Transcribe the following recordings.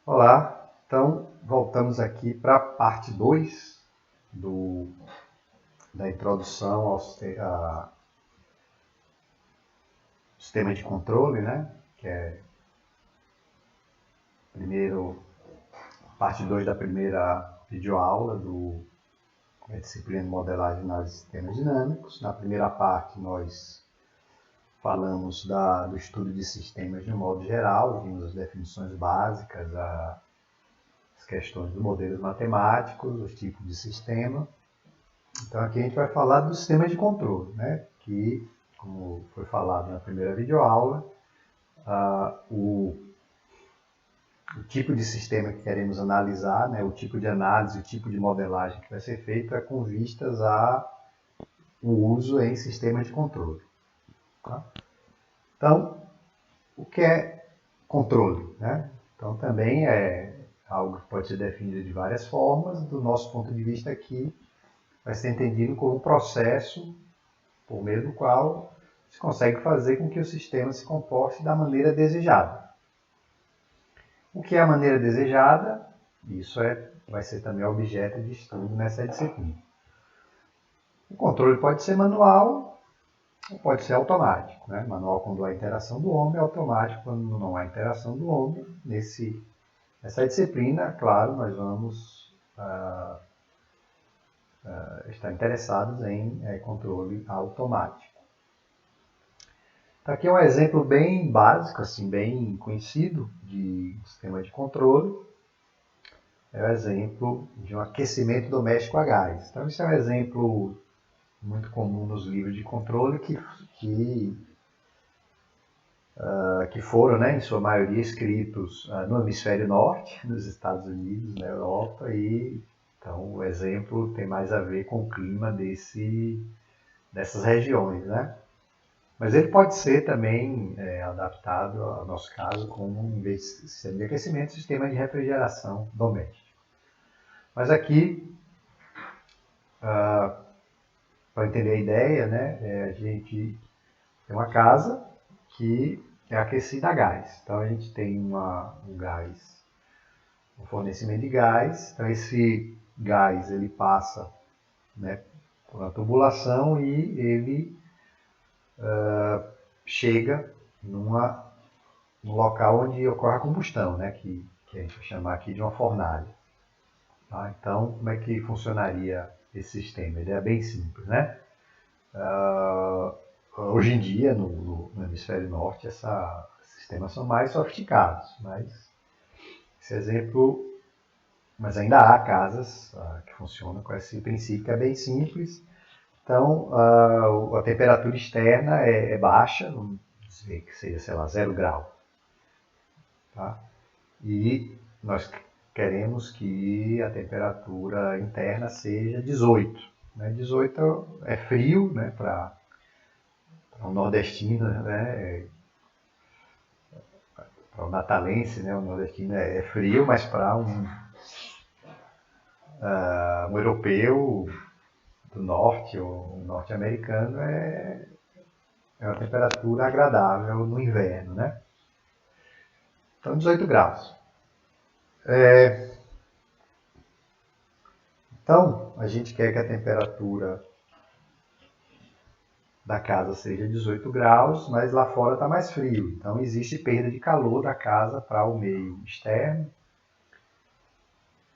Olá, então voltamos aqui para a parte 2 da introdução ao sistema de controle, né? Que é parte 2 da primeira videoaula da disciplina de modelagem e análise de sistemas dinâmicos. Na primeira parte nós falamos do estudo de sistemas de um modo geral, vimos as definições básicas, as questões dos modelos matemáticos, os tipos de sistema. Então aqui a gente vai falar do sistema de controle, né? Que, como foi falado na primeira videoaula, o tipo de sistema que queremos analisar, né? O tipo de análise, o tipo de modelagem que vai ser feito é com vistas ao uso em sistemas de controle. Tá? Então, o que é controle? Né? Então também é algo que pode ser definido de várias formas. Do nosso ponto de vista aqui, vai ser entendido como um processo por meio do qual se consegue fazer com que o sistema se comporte da maneira desejada. O que é a maneira desejada? Isso vai ser também objeto de estudo nessa disciplina. O controle pode ser manual ou pode ser automático. Né? Manual quando há interação do homem, automático quando não há interação do homem. Nessa disciplina, claro, nós vamos estar interessados em controle automático. Então, aqui é um exemplo bem básico, assim, bem conhecido de sistema de controle. É o exemplo de um aquecimento doméstico a gás. Então, isso é um exemplo muito comum nos livros de controle que foram, né, em sua maioria, escritos no hemisfério norte, nos Estados Unidos, na Europa, e então o exemplo tem mais a ver com o clima dessas regiões, né? Mas ele pode ser também adaptado ao nosso caso como, em vez de sistema de aquecimento, sistema de refrigeração doméstico. Mas aqui, para entender a ideia, né, a gente tem uma casa que é aquecida a gás. Então a gente tem um fornecimento de gás. Então esse gás ele passa, né, por uma tubulação e ele chega no local onde ocorre a combustão, né, que a gente vai chamar aqui de uma fornalha. Tá? Então, como é que funcionaria esse sistema? Ele é bem simples, né? Hoje em dia, no hemisfério norte, esses sistemas são mais sofisticados, mas esse exemplo, mas ainda há casas que funcionam com esse princípio que é bem simples. Então, a temperatura externa é baixa, vamos dizer que seja, sei lá, 0 grau. Tá? E nós queremos que a temperatura interna seja 18. Né? 18 é frio, né, para um nordestino, né, para o natalense, né, o nordestino é frio, mas para um europeu do norte ou um norte-americano é uma temperatura agradável no inverno, né? Então, 18 graus. Então, a gente quer que a temperatura da casa seja 18 graus, mas lá fora está mais frio. Então, existe perda de calor da casa para o meio externo,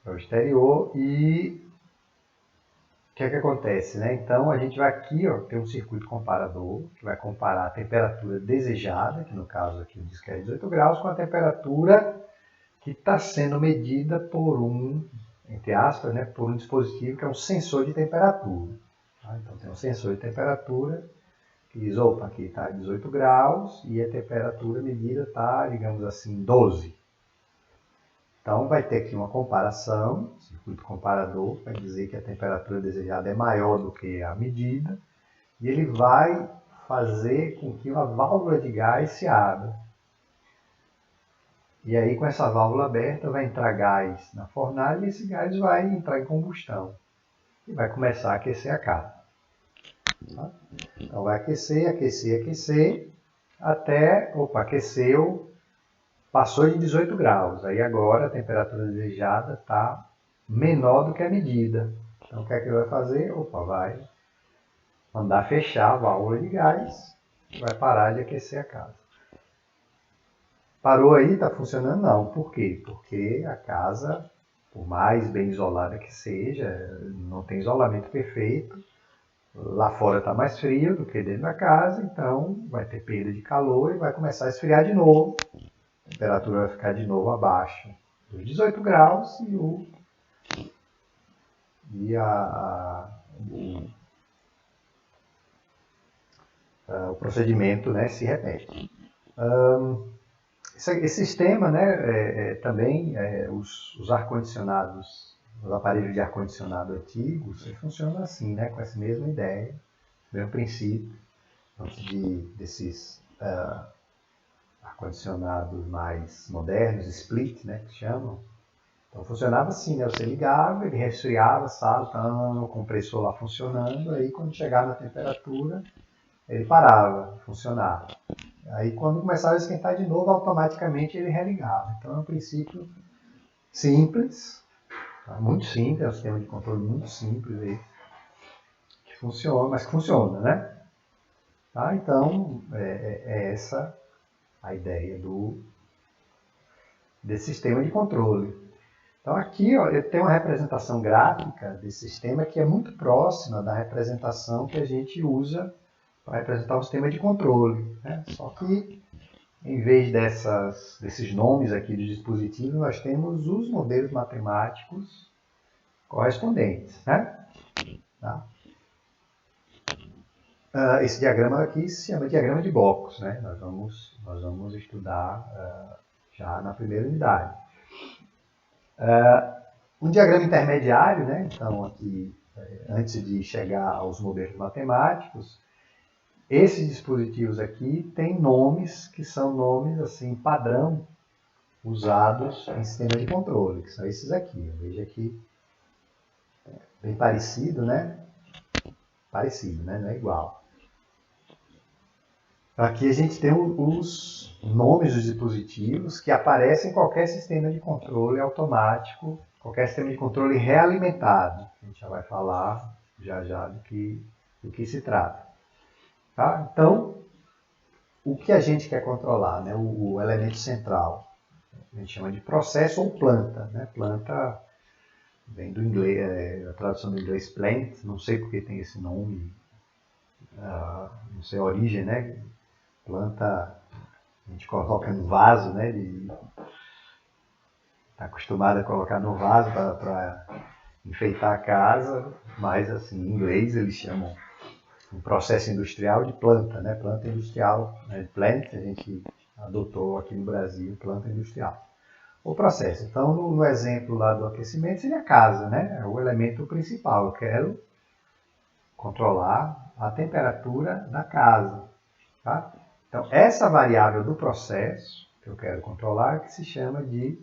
para o exterior. E o que é que acontece? Né? Então, a gente vai aqui ter um circuito comparador, que vai comparar a temperatura desejada, que no caso aqui diz que é 18 graus, com a temperatura que está sendo medida por entre aspas, né, por um dispositivo que é um sensor de temperatura. Tá? Então, tem um sensor de temperatura que diz, opa, aqui está 18 graus e a temperatura medida está, digamos assim, 12. Então, vai ter aqui uma comparação, circuito comparador, vai dizer que a temperatura desejada é maior do que a medida, e ele vai fazer com que uma válvula de gás se abra. E aí, com essa válvula aberta, vai entrar gás na fornalha e esse gás vai entrar em combustão. E vai começar a aquecer a casa. Tá? Então, vai aquecer, aquecer, aquecer, até, aqueceu, passou de 18 graus, aí agora a temperatura desejada está menor do que a medida. Então o que é que ele vai fazer? Opa, vai mandar fechar a válvula de gás, vai parar de aquecer a casa. Parou aí? Está funcionando? Não. Por quê? Porque a casa, por mais bem isolada que seja, não tem isolamento perfeito. Lá fora está mais frio do que dentro da casa, então vai ter perda de calor e vai começar a esfriar de novo. A temperatura vai ficar de novo abaixo dos 18 graus o procedimento, né, se repete. Esse sistema, né, também os ar-condicionados, os aparelhos de ar-condicionado antigos, funcionam assim, né, com essa mesma ideia, mesmo princípio, antes desses ar-condicionados mais modernos, split, né, que chamam. Então funcionava assim, né, você ligava, ele resfriava a sala, então, o compressor lá funcionando, aí quando chegava na temperatura, ele parava de funcionar. Aí quando começava a esquentar de novo, automaticamente ele religava. Então é um princípio simples, tá? Muito simples, é um sistema de controle muito simples aí, que funciona, mas que funciona, né? Tá? Então é essa a ideia desse sistema de controle. Então aqui ó, eu tenho uma representação gráfica desse sistema que é muito próxima da representação que a gente usa para representar um sistema de controle, né? Só que em vez desses nomes aqui dos dispositivos, nós temos os modelos matemáticos correspondentes, né? Tá? Esse diagrama aqui se chama diagrama de blocos, né? Nós vamos estudar já na primeira unidade. Um diagrama intermediário, né? Então aqui, antes de chegar aos modelos matemáticos, esses dispositivos aqui têm nomes que são nomes assim padrão usados em sistema de controle, que são esses aqui. Veja aqui, bem parecido, né? Parecido, né? Não é igual. Aqui a gente tem os nomes dos dispositivos que aparecem em qualquer sistema de controle automático, qualquer sistema de controle realimentado. A gente já vai falar já do que se trata. Tá? Então, o que a gente quer controlar, né? O elemento central, a gente chama de processo ou planta. Né? Planta vem do inglês, a tradução do inglês plant, não sei porque tem esse nome, não sei a origem, né? Planta, a gente coloca no vaso, né? Está acostumado a colocar no vaso para enfeitar a casa, mas assim, em inglês eles chamam um processo industrial de planta, né? Planta industrial, né? Plant, a gente adotou aqui no Brasil, planta industrial. O processo. Então, no exemplo lá do aquecimento, seria a casa, né? É o elemento principal. Eu quero controlar a temperatura da casa. Tá? Então, essa variável do processo que eu quero controlar, que se chama de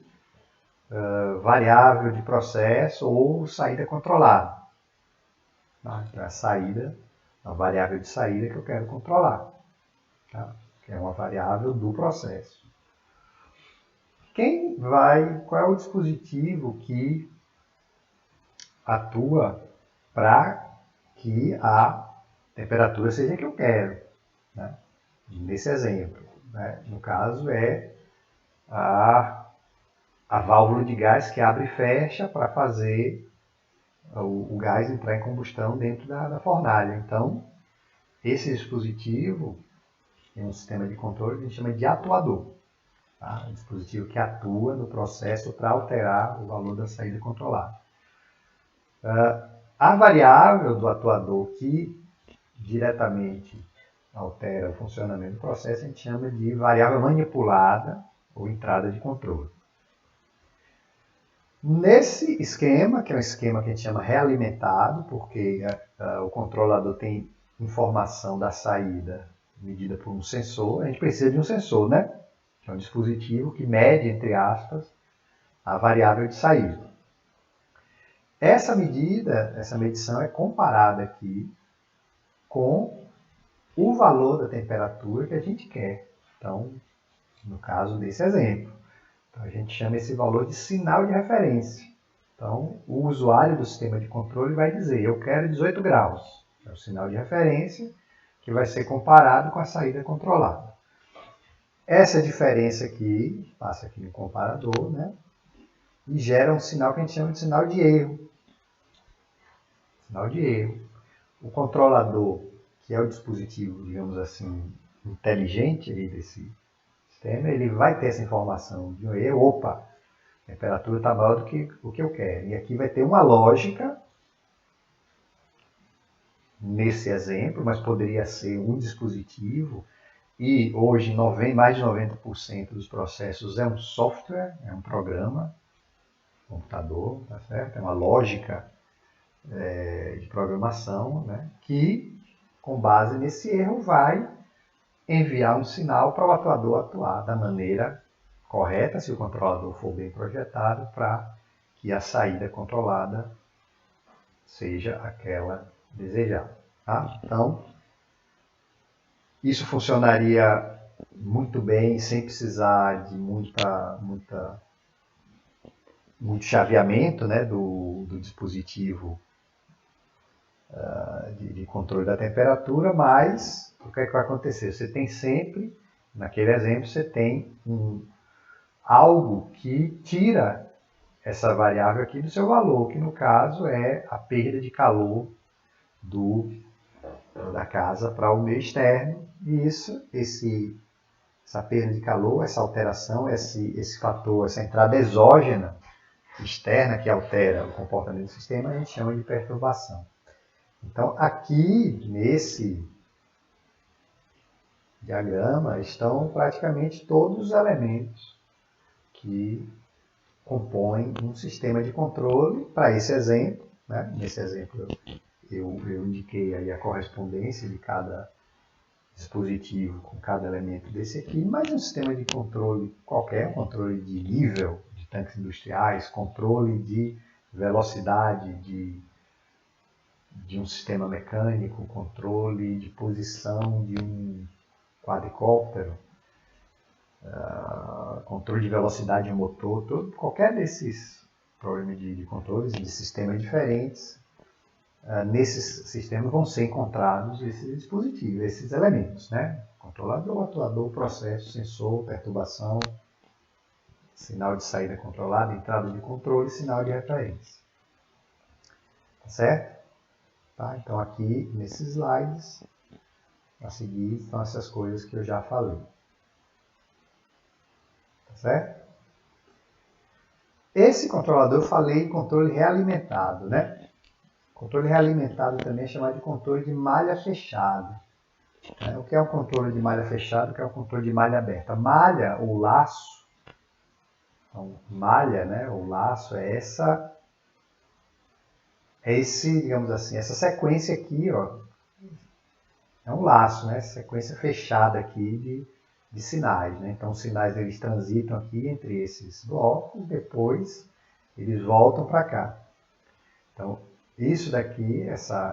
variável de processo ou saída controlada. Tá? Então, é a saída, a variável de saída que eu quero controlar. Tá? Que é uma variável do processo. Qual é o dispositivo que atua para que a temperatura seja a que eu quero, né? Nesse exemplo, né? No caso é a válvula de gás que abre e fecha para fazer o gás entrar em combustão dentro da fornalha. Então, esse dispositivo tem um sistema de controle que a gente chama de atuador. Tá? Um dispositivo que atua no processo para alterar o valor da saída controlada. A variável do atuador que diretamente altera o funcionamento do processo, a gente chama de variável manipulada ou entrada de controle. Nesse esquema, que é um esquema que a gente chama realimentado, porque o controlador tem informação da saída medida por um sensor, a gente precisa de um sensor, né? Que é um dispositivo que mede, entre aspas, a variável de saída. Essa medição é comparada aqui com o valor da temperatura que a gente quer. Então, no caso desse exemplo, Então, a gente chama esse valor de sinal de referência. Então, o usuário do sistema de controle vai dizer, eu quero 18 graus. É o sinal de referência que vai ser comparado com a saída controlada. Essa diferença aqui, passa aqui no comparador, né? E gera um sinal que a gente chama de sinal de erro. Sinal de erro. O controlador, que é o dispositivo, digamos assim, inteligente aí desse sistema, ele vai ter essa informação de um erro. Opa, a temperatura está maior do que o que eu quero. E aqui vai ter uma lógica nesse exemplo, mas poderia ser um dispositivo. E hoje mais de 90% dos processos é um software, é um programa, computador, tá certo? É uma lógica de programação, né? Que, com base nesse erro, vai enviar um sinal para o atuador atuar da maneira correta, se o controlador for bem projetado, para que a saída controlada seja aquela desejada. Tá? Então, isso funcionaria muito bem, sem precisar de muito chaveamento, né, do dispositivo de controle da temperatura, mas o que é que vai acontecer? Você tem sempre, naquele exemplo, você tem algo que tira essa variável aqui do seu valor, que no caso é a perda de calor da casa para o meio externo. E essa perda de calor, essa alteração, esse fator, essa entrada exógena externa que altera o comportamento do sistema, a gente chama de perturbação. Então, aqui nesse diagrama estão praticamente todos os elementos que compõem um sistema de controle para esse exemplo. Né? Nesse exemplo, eu indiquei aí a correspondência de cada dispositivo com cada elemento desse aqui, mas um sistema de controle qualquer, controle de nível de tanques industriais, controle de velocidade de um sistema mecânico, controle de posição de um quadricóptero, controle de velocidade de motor, qualquer desses problemas de controles de sistemas diferentes, nesses sistemas vão ser encontrados esses dispositivos, esses elementos, né? Controlador, atuador, processo, sensor, perturbação, sinal de saída controlada, entrada de controle, sinal de referência. Tá certo? Tá? Então aqui nesses slides, a seguir, estão essas coisas que eu já falei. Tá certo? Esse controlador, eu falei controle realimentado, né? Controle realimentado também é chamado de controle de malha fechada. O que é um controle de malha fechada? O que é um controle de malha aberta? Malha ou laço, então, malha, né, ou laço é digamos assim, essa sequência aqui, ó, é um laço, né, sequência fechada aqui de sinais, né? Então os sinais eles transitam aqui entre esses blocos, depois eles voltam para cá. Então isso daqui,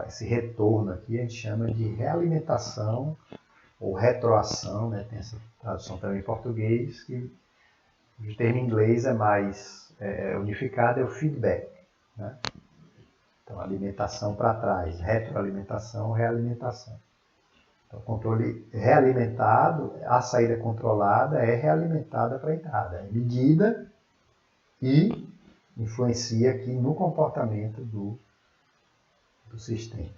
esse retorno aqui, a gente chama de realimentação ou retroação, né? Tem essa tradução também em português, que o termo em inglês é mais unificado, é o feedback. Né? Então, alimentação para trás, retroalimentação, realimentação. Então, controle realimentado, a saída controlada é realimentada para a entrada, é medida e influencia aqui no comportamento do sistema.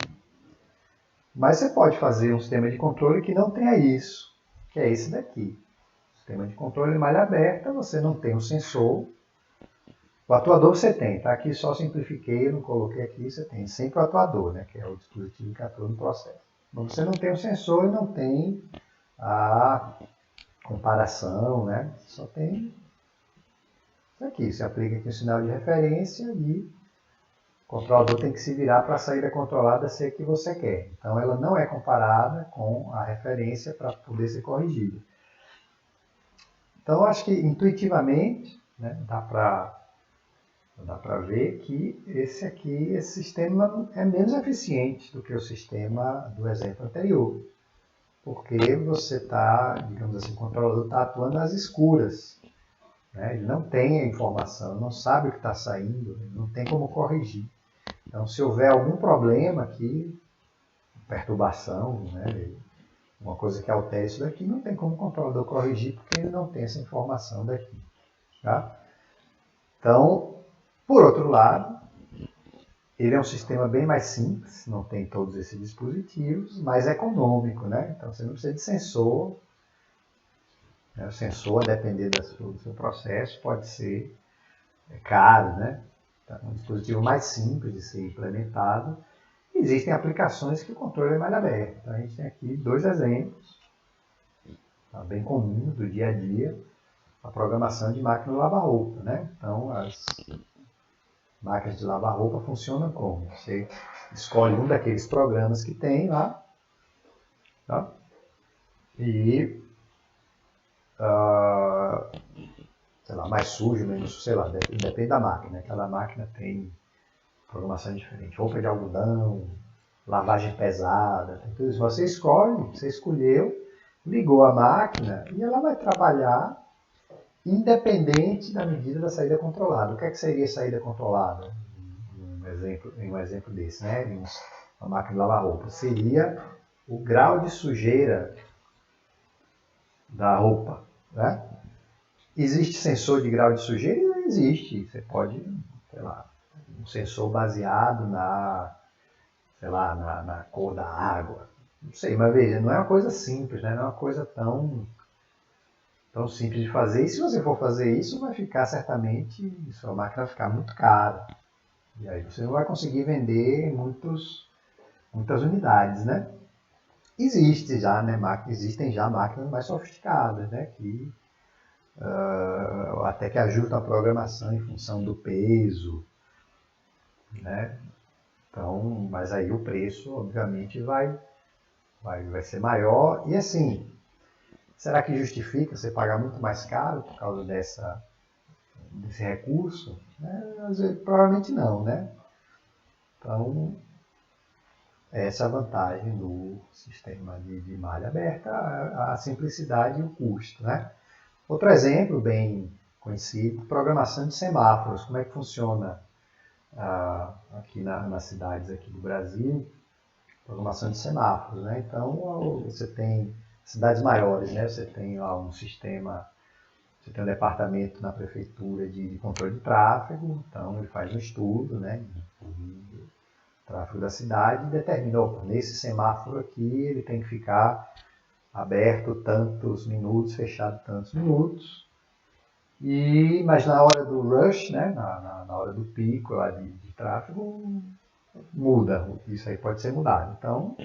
Mas você pode fazer um sistema de controle que não tenha isso, que é esse daqui. Sistema de controle de malha aberta, você não tem um sensor. O atuador você tem, tá? Aqui só simplifiquei, eu não coloquei aqui, você tem sempre o atuador, né? Que é o dispositivo que atua no processo. Mas você não tem o sensor e não tem a comparação, né? Só tem isso aqui. Você aplica aqui o sinal de referência e o controlador tem que se virar para a saída controlada ser a que você quer. Então ela não é comparada com a referência para poder ser corrigida. Então acho que intuitivamente, né, dá para ver que esse sistema é menos eficiente do que o sistema do exemplo anterior. Porque você está, digamos assim, o controlador está atuando às escuras. né? Ele não tem a informação, não sabe o que está saindo, não tem como corrigir. Então, se houver algum problema aqui, perturbação, né, uma coisa que altere isso daqui, não tem como o controlador corrigir, porque ele não tem essa informação daqui. Tá? Então, por outro lado, ele é um sistema bem mais simples, não tem todos esses dispositivos, mais econômico, né? Então você não precisa de sensor. Né? O sensor, a depender do seu processo, pode ser caro, né? Então, é um dispositivo mais simples de ser implementado. Existem aplicações que o controle é malha aberta. Então a gente tem aqui dois exemplos, tá? Bem comuns do dia a dia, a programação de máquina de lavar roupa, né? Então as máquinas de lavar roupa funcionam como? Você escolhe um daqueles programas que tem lá, tá? E, sei lá, mais sujo, menos, sei lá, depende da máquina. Cada máquina tem programação diferente. Roupa de algodão, lavagem pesada, tem tudo isso. Você escolhe, você escolheu, ligou a máquina e ela vai trabalhar independente da medida da saída controlada. O que é que seria saída controlada? Um exemplo desse, né? Uma máquina de lavar roupa. Seria o grau de sujeira da roupa, né? Existe sensor de grau de sujeira? Não existe. Você pode, sei lá, um sensor baseado sei lá, na cor da água. Não sei, mas veja, não é uma coisa simples, né? Não é uma coisa tão simples de fazer. E se você for fazer isso, vai ficar certamente, sua máquina vai ficar muito cara. E aí você não vai conseguir vender muitas unidades, né? Existem já máquinas mais sofisticadas, né? Até que ajustam a programação em função do peso, né? Então, mas aí o preço, obviamente, vai ser maior. E assim, será que justifica você pagar muito mais caro por causa desse recurso? Às vezes, provavelmente não, né? Então, essa é a vantagem do sistema de malha aberta, a simplicidade e o custo, né? Outro exemplo bem conhecido, programação de semáforos. Como é que funciona aqui nas cidades aqui do Brasil? Programação de semáforos, né? Então, você tem cidades maiores, né? Você tem lá um sistema, você tem um departamento na prefeitura de controle de tráfego, então ele faz um estudo, né? Do tráfego da cidade e determina, opa, nesse semáforo aqui ele tem que ficar aberto tantos minutos, fechado tantos minutos. Mas na hora do rush, né, na hora do pico lá de tráfego, muda. Isso aí pode ser mudado. Então,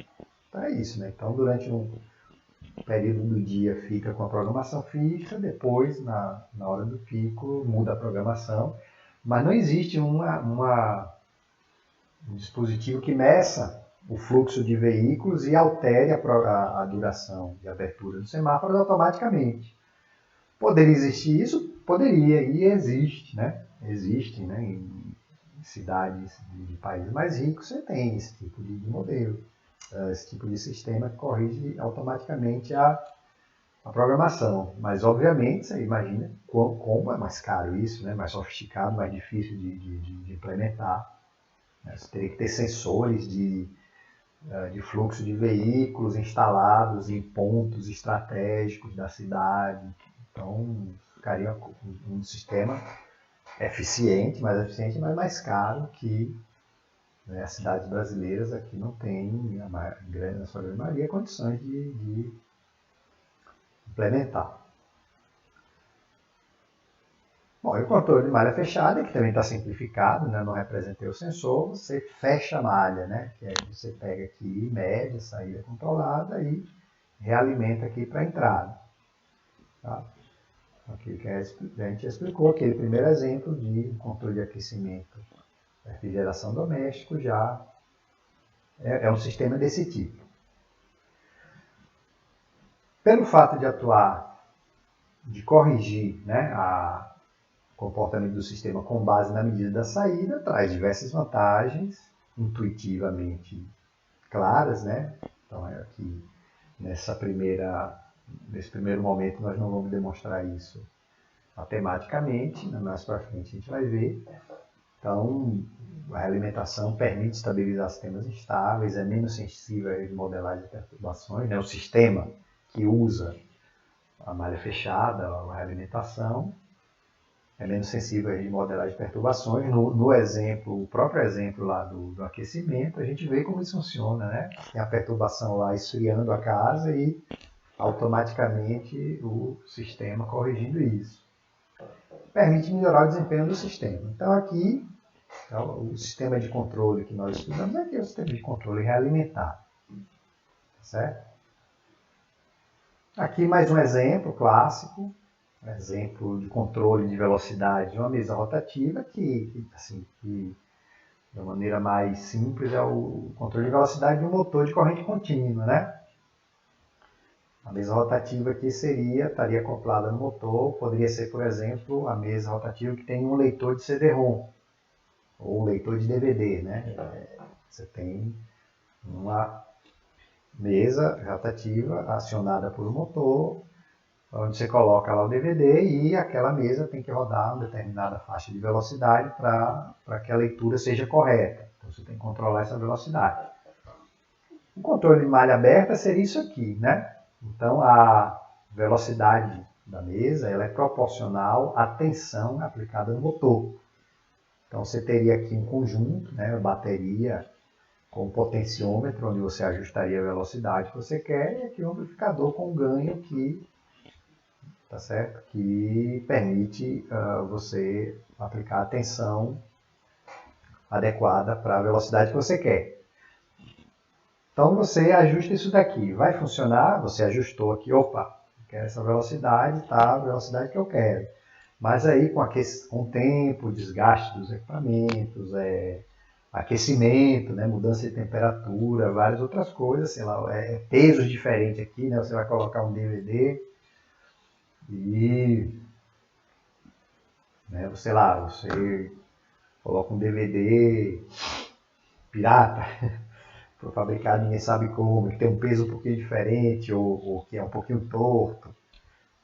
é isso, né? Então, durante um período do dia fica com a programação fixa, depois, na hora do pico, muda a programação. Mas não existe um dispositivo que meça o fluxo de veículos e altere a duração de abertura dos semáforos automaticamente. Poderia existir isso? Poderia, e existe, né? Existe, né? Em cidades de países mais ricos, você tem esse tipo de modelo, esse tipo de sistema que corrige automaticamente a programação. Mas, obviamente, você imagina como é mais caro isso, né? Mais sofisticado, mais difícil de implementar. Você teria que ter sensores de fluxo de veículos instalados em pontos estratégicos da cidade. Então, ficaria um sistema eficiente, mas mais caro que, né, as cidades brasileiras aqui não têm, na sua grande maioria, condições de implementar. Bom, e o controle de malha fechada, que também está simplificado, né? Não representei o sensor, você fecha a malha, né? Que aí você pega aqui, mede a saída controlada e realimenta aqui para a entrada. Tá? Aquilo que a gente explicou, aquele primeiro exemplo de controle de aquecimento e refrigeração doméstico já é um sistema desse tipo. Pelo fato de atuar, de corrigir, né, o comportamento do sistema com base na medida da saída, traz diversas vantagens intuitivamente claras, né? Então, aqui nesse primeiro momento nós não vamos demonstrar isso matematicamente, mais para frente a gente vai ver. Então, a realimentação permite estabilizar sistemas instáveis, é menos sensível a modelagem de perturbações, né? O sistema que usa a malha fechada, a realimentação, é menos sensível a modelagem de perturbações. No exemplo, o próprio exemplo lá do aquecimento, a gente vê como isso funciona, né? Tem a perturbação lá esfriando a casa e automaticamente o sistema corrigindo isso. Permite melhorar o desempenho do sistema. Então aqui, o sistema de controle que nós estudamos aqui é o sistema de controle realimentado. Certo? Aqui mais um exemplo clássico, um exemplo de controle de velocidade de uma mesa rotativa que de uma maneira mais simples é o controle de velocidade de um motor de corrente contínua, né? A mesa rotativa aqui estaria acoplada no motor, poderia ser, por exemplo, a mesa rotativa que tem um leitor de CD-ROM ou um leitor de DVD, né? Você tem uma mesa rotativa acionada por um motor, onde você coloca lá o DVD e aquela mesa tem que rodar uma determinada faixa de velocidade para que a leitura seja correta. Então você tem que controlar essa velocidade. O controle de malha aberta seria isso aqui, né? Então a velocidade da mesa ela é proporcional à tensão aplicada no motor. Então você teria aqui um conjunto, né, uma bateria com um potenciômetro, onde você ajustaria a velocidade que você quer, e aqui um amplificador com ganho que, tá certo? Que permite você aplicar a tensão adequada para a velocidade que você quer. Então você ajusta isso daqui. Vai funcionar, você ajustou aqui, opa, quero essa velocidade, tá? A velocidade que eu quero. Mas aí com o tempo, desgaste dos equipamentos, aquecimento, né, mudança de temperatura, várias outras coisas, sei lá, pesos diferentes aqui, né? Você vai colocar um DVD e, né, sei lá, você coloca um DVD pirata, foi fabricado ninguém sabe como, que tem um peso um pouquinho diferente ou que é um pouquinho torto.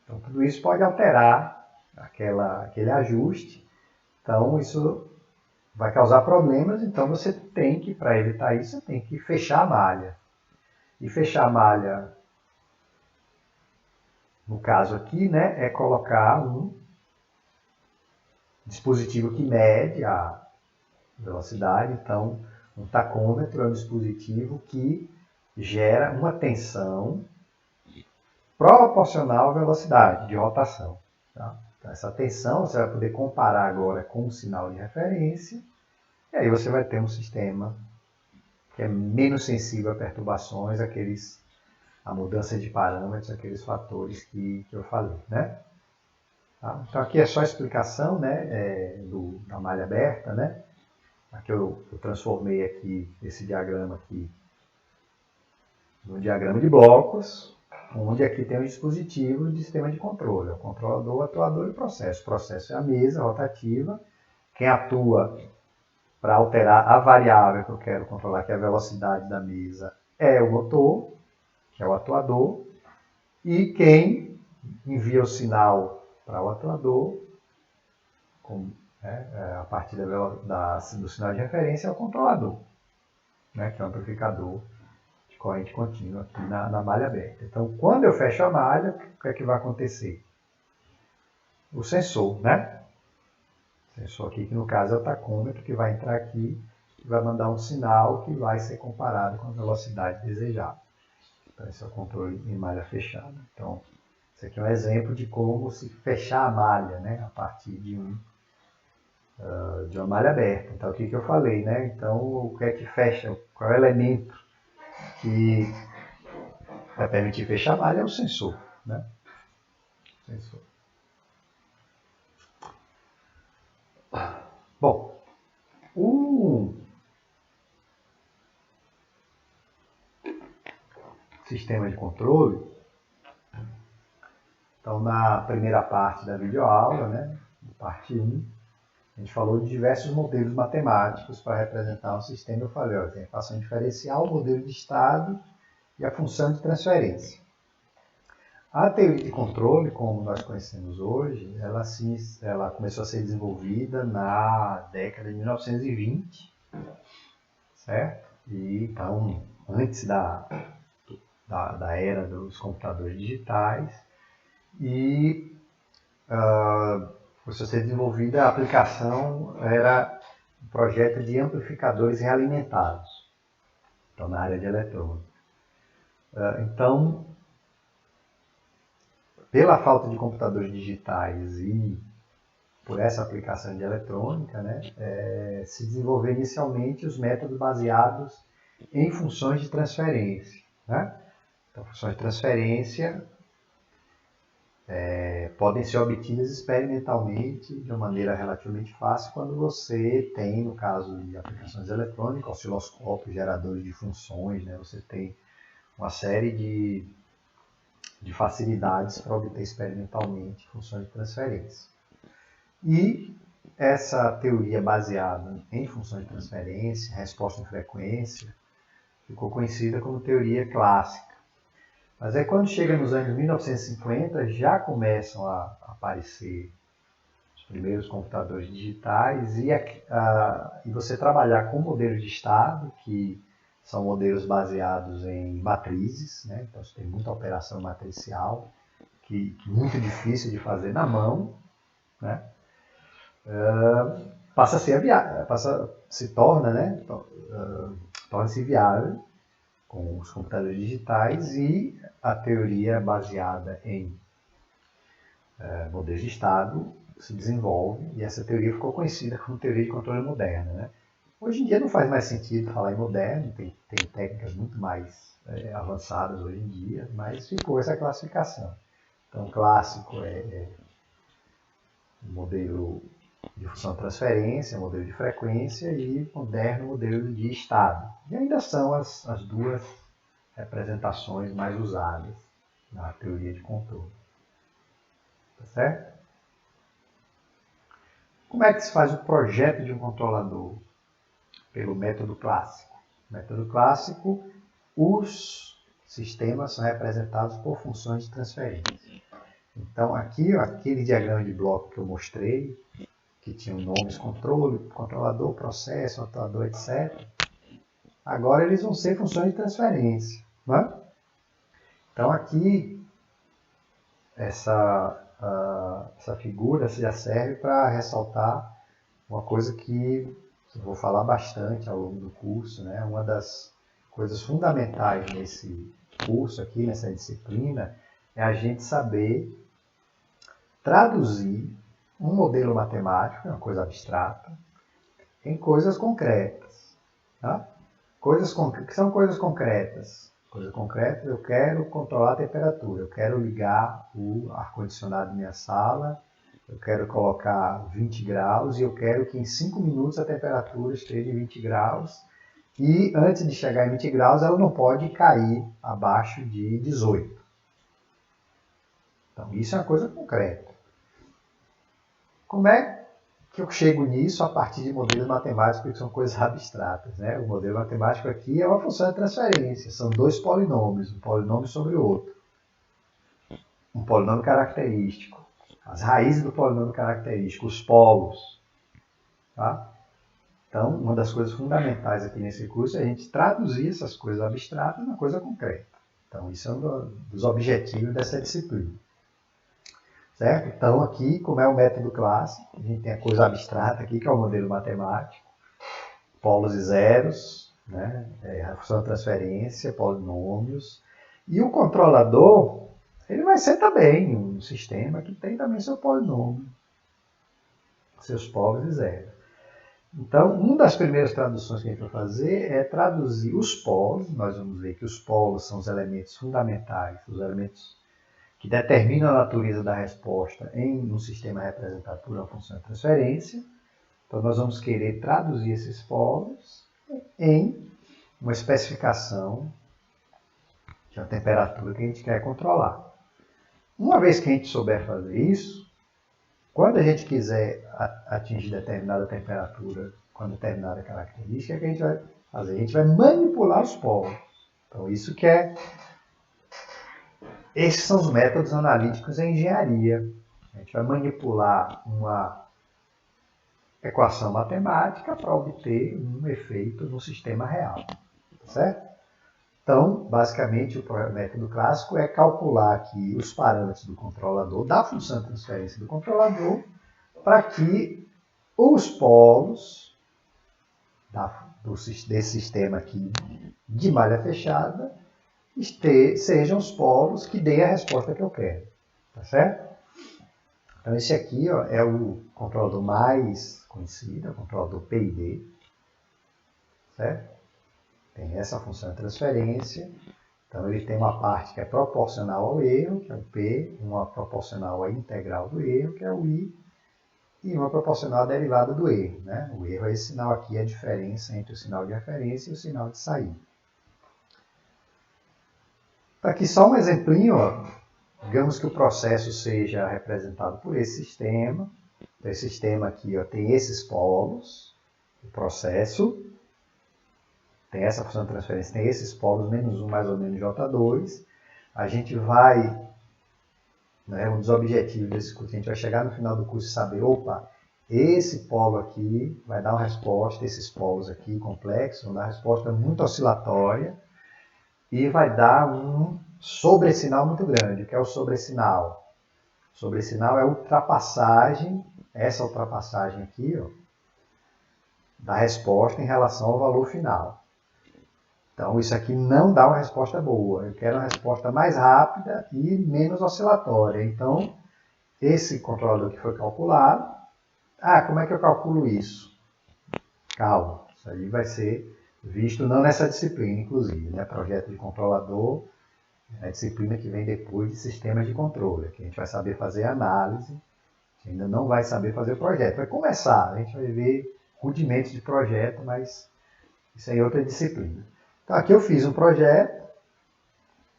Então tudo isso pode alterar aquele ajuste. Então isso vai causar problemas, então você tem que, para evitar isso, você tem que fechar a malha. E fechar a malha, no caso aqui, né, é colocar um dispositivo que mede a velocidade. Então, um tacômetro é um dispositivo que gera uma tensão proporcional à velocidade de rotação. Tá? Então, essa tensão você vai poder comparar agora com um sinal de referência, e aí você vai ter um sistema que é menos sensível a perturbações, a mudança de parâmetros, aqueles fatores que eu falei. Né? Tá? Então aqui é só a explicação, né, da malha aberta. Né? Aqui eu transformei aqui esse diagrama aqui num diagrama de blocos, onde aqui tem um dispositivo de sistema de controle, o controlador, o atuador e o processo. O processo é a mesa rotativa, quem atua para alterar a variável que eu quero controlar, que é a velocidade da mesa, é o motor, que é o atuador, e quem envia o sinal para o atuador, a partir do sinal de referência, é o controlador, né, que é o amplificador de corrente contínua aqui na malha aberta. Então, quando eu fecho a malha, o que é que vai acontecer? O sensor, né? O sensor aqui, que no caso é o tacômetro, que vai entrar aqui e vai mandar um sinal que vai ser comparado com a velocidade desejada. Então, esse é o controle em malha fechada. Então, esse aqui é um exemplo de como se fechar a malha, né, a partir de uma malha aberta. Então, o que eu falei, né? Então, o que é que fecha? Qual é o elemento que vai permitir fechar a malha? É o sensor, né? Sensor. Bom, o sistema de controle, então na primeira parte da videoaula, né, parte 1, a gente falou de diversos modelos matemáticos para representar um sistema. Eu falei, tem a equação diferencial, o modelo de estado e a função de transferência. A teoria de controle, como nós conhecemos hoje, ela começou a ser desenvolvida na década de 1920, certo? E, então, antes da era dos computadores digitais, e começou a ser desenvolvida, a aplicação era um projeto de amplificadores realimentados, então na área de eletrônica. Então, pela falta de computadores digitais e por essa aplicação de eletrônica, né, se desenvolveu inicialmente os métodos baseados em funções de transferência. Né? Então, funções de transferência podem ser obtidas experimentalmente de uma maneira relativamente fácil quando você tem, no caso de aplicações eletrônicas, osciloscópios, geradores de funções, né? Você tem uma série de facilidades para obter experimentalmente funções de transferência. E essa teoria baseada em funções de transferência, resposta em frequência, ficou conhecida como teoria clássica. Mas aí quando chega nos anos 1950, já começam a aparecer os primeiros computadores digitais e você trabalhar com modelos de estado, que são modelos baseados em matrizes, né? Então você tem muita operação matricial, que é muito difícil de fazer na mão, né? Torna-se viável com os computadores digitais e a teoria baseada em modelos de estado se desenvolve e essa teoria ficou conhecida como teoria de controle moderna. Né? Hoje em dia não faz mais sentido falar em moderno, tem técnicas muito mais avançadas hoje em dia, mas ficou essa classificação. Então, clássico é o modelo de função de transferência, modelo de frequência e moderno modelo de estado. E ainda são as duas representações mais usadas na teoria de controle. Tá certo? Como é que se faz o projeto de um controlador? Pelo método clássico. No método clássico, os sistemas são representados por funções de transferência. Então, aqui, aquele diagrama de bloco que eu mostrei, que tinha nomes controle, controlador, processo, atuador, etc. Agora eles vão ser funções de transferência. Né? Então aqui, essa figura já serve para ressaltar uma coisa que eu vou falar bastante ao longo do curso. Né? Uma das coisas fundamentais nesse curso aqui, nessa disciplina, é a gente saber traduzir um modelo matemático, uma coisa abstrata, em coisas concretas. Tá? Que são coisas concretas. Coisas concretas, eu quero controlar a temperatura, eu quero ligar o ar-condicionado na minha sala, eu quero colocar 20 graus e eu quero que em 5 minutos a temperatura esteja em 20 graus e antes de chegar em 20 graus ela não pode cair abaixo de 18. Então isso é uma coisa concreta. Como é que eu chego nisso a partir de modelos matemáticos que são coisas abstratas? Né? O modelo matemático aqui é uma função de transferência. São dois polinômios, um polinômio sobre o outro. Um polinômio característico. As raízes do polinômio característico, os polos. Tá? Então, uma das coisas fundamentais aqui nesse curso é a gente traduzir essas coisas abstratas na coisa concreta. Então, isso é um dos objetivos dessa disciplina. Certo? Então, aqui, como é o método clássico, a gente tem a coisa abstrata aqui, que é o modelo matemático, polos e zeros, né? A função de transferência, polinômios. E o controlador, ele vai ser também um sistema que tem também seu polinômio, seus polos e zeros. Então, uma das primeiras traduções que a gente vai fazer é traduzir os polos. Nós vamos ver que os polos são os elementos fundamentais, os elementos que determina a natureza da resposta em um sistema representado por uma função de transferência. Então, nós vamos querer traduzir esses polos em uma especificação de uma temperatura que a gente quer controlar. Uma vez que a gente souber fazer isso, quando a gente quiser atingir determinada temperatura com determinada característica, o que a gente vai fazer? A gente vai manipular os polos. Então, isso que é Esses são os métodos analíticos em engenharia. A gente vai manipular uma equação matemática para obter um efeito no sistema real. Tá certo? Então, basicamente, o método clássico é calcular aqui os parâmetros do controlador, da função de transferência do controlador, para que os polos desse sistema aqui de malha fechada sejam os polos que deem a resposta que eu quero. Tá certo? Então, esse aqui ó, é o controlador mais conhecido, é o controlador PID. Certo? Tem essa função de transferência. Então, ele tem uma parte que é proporcional ao erro, que é o P, uma proporcional à integral do erro, que é o I, e uma proporcional à derivada do erro. Né? O erro é esse sinal aqui, é a diferença entre o sinal de referência e o sinal de saída. Então, aqui só um exemplinho. Ó. Digamos que o processo seja representado por esse sistema. Então, esse sistema aqui ó, tem esses polos, o processo. Tem essa função de transferência, tem esses polos, menos 1 mais ou menos J2. A gente vai, né, um dos objetivos desse curso, a gente vai chegar no final do curso e saber, opa, esse polo aqui vai dar uma resposta, esses polos aqui complexos, vão dar uma resposta muito oscilatória e vai dar um sobressinal muito grande, que é o sobressinal. O sobressinal é a ultrapassagem, essa ultrapassagem aqui, ó, da resposta em relação ao valor final. Então, isso aqui não dá uma resposta boa. Eu quero uma resposta mais rápida e menos oscilatória. Então, esse controlador que foi calculado... como é que eu calculo isso? Calma, isso aí vai ser visto não nessa disciplina, inclusive. Né? Projeto de controlador é a disciplina que vem depois de sistemas de controle. Que a gente vai saber fazer análise, a gente ainda não vai saber fazer o projeto. Vai começar, a gente vai ver rudimentos de projeto, mas isso aí é outra disciplina. Então, aqui eu fiz um projeto,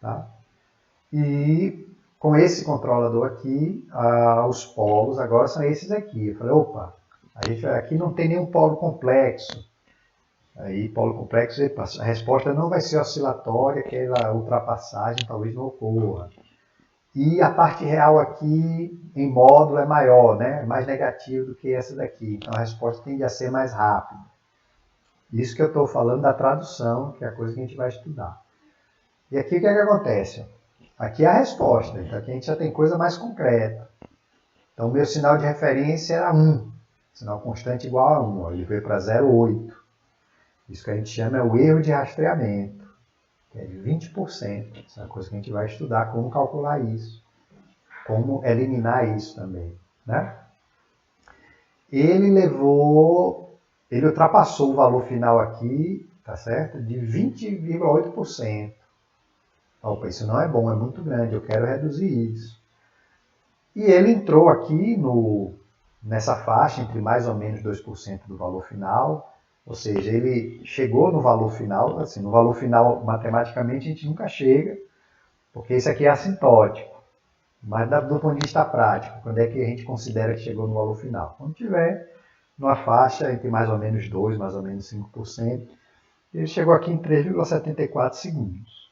tá? E com esse controlador aqui, os polos agora são esses aqui. Eu falei, opa, aqui não tem nenhum polo complexo. Aí, polo complexo, a resposta não vai ser oscilatória, aquela ultrapassagem talvez não ocorra. E a parte real aqui, em módulo, é maior, né? É mais negativo do que essa daqui. Então, a resposta tende a ser mais rápida. Isso que eu estou falando da tradução, que é a coisa que a gente vai estudar. E aqui o que é que acontece? Aqui é a resposta, então aqui a gente já tem coisa mais concreta. Então o meu sinal de referência era 1, sinal constante igual a 1, ele veio para 0,8. Isso que a gente chama é o erro de rastreamento, que é de 20%. Isso é uma coisa que a gente vai estudar, como calcular isso, como eliminar isso também. Né? Ele ultrapassou o valor final aqui, tá certo? De 20,8%. Opa, isso não é bom, é muito grande, eu quero reduzir isso. E ele entrou aqui nessa faixa entre mais ou menos 2% do valor final, ou seja, ele chegou no valor final, assim, no valor final matematicamente a gente nunca chega, porque isso aqui é assintótico. Mas do ponto de vista prático, quando é que a gente considera que chegou no valor final? Quando tiver numa faixa entre mais ou menos 2%, mais ou menos 5%, ele chegou aqui em 3,74 segundos.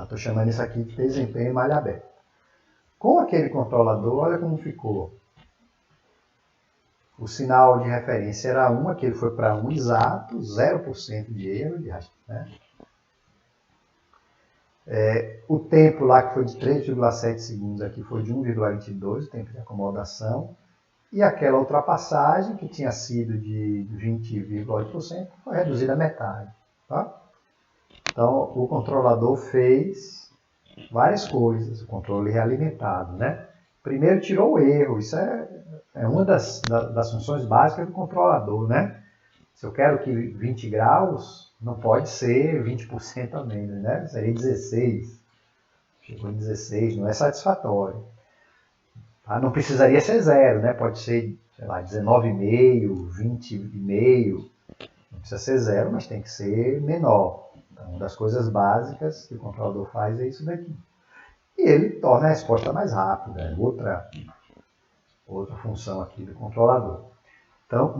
Estou chamando isso aqui de desempenho em malha aberta. Com aquele controlador, olha como ficou. O sinal de referência era 1, aqui ele foi para 1 exato, 0% de erro. Né? O tempo lá, que foi de 3,7 segundos, aqui foi de 1,22, o tempo de acomodação. E aquela ultrapassagem, que tinha sido de 20,8%, foi reduzida à metade. Tá? Então, o controlador fez várias coisas, o controle realimentado. Né? Primeiro, tirou o erro. Isso é uma das funções básicas do controlador. Né? Se eu quero que 20 graus, não pode ser 20% a menos. Né? Seria 16. Chegou em 16, não é satisfatório. Tá? Não precisaria ser 0, né? Pode ser, sei lá, 19,5, 20,5. Não precisa ser 0, mas tem que ser menor. Então, uma das coisas básicas que o controlador faz é isso daqui. E ele torna a resposta mais rápida. É outra função aqui do controlador. Então,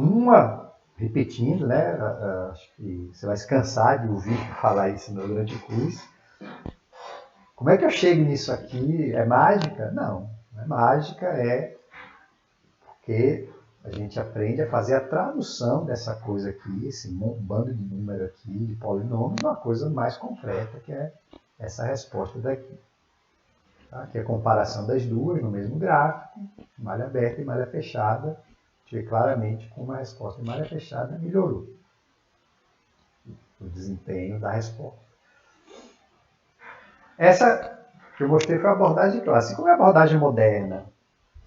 repetindo, né? Acho que você vai se cansar de ouvir falar isso durante o curso. Como é que eu chego nisso aqui? É mágica? Não é mágica, é porque a gente aprende a fazer a tradução dessa coisa aqui, esse bando de número aqui, de polinômio, numa coisa mais concreta, que é essa resposta daqui. Tá? Que é a comparação das duas no mesmo gráfico, malha aberta e malha fechada. A gente vê claramente como a resposta de malha fechada melhorou o desempenho da resposta. Essa que eu mostrei foi a abordagem clássica. Como é a abordagem moderna?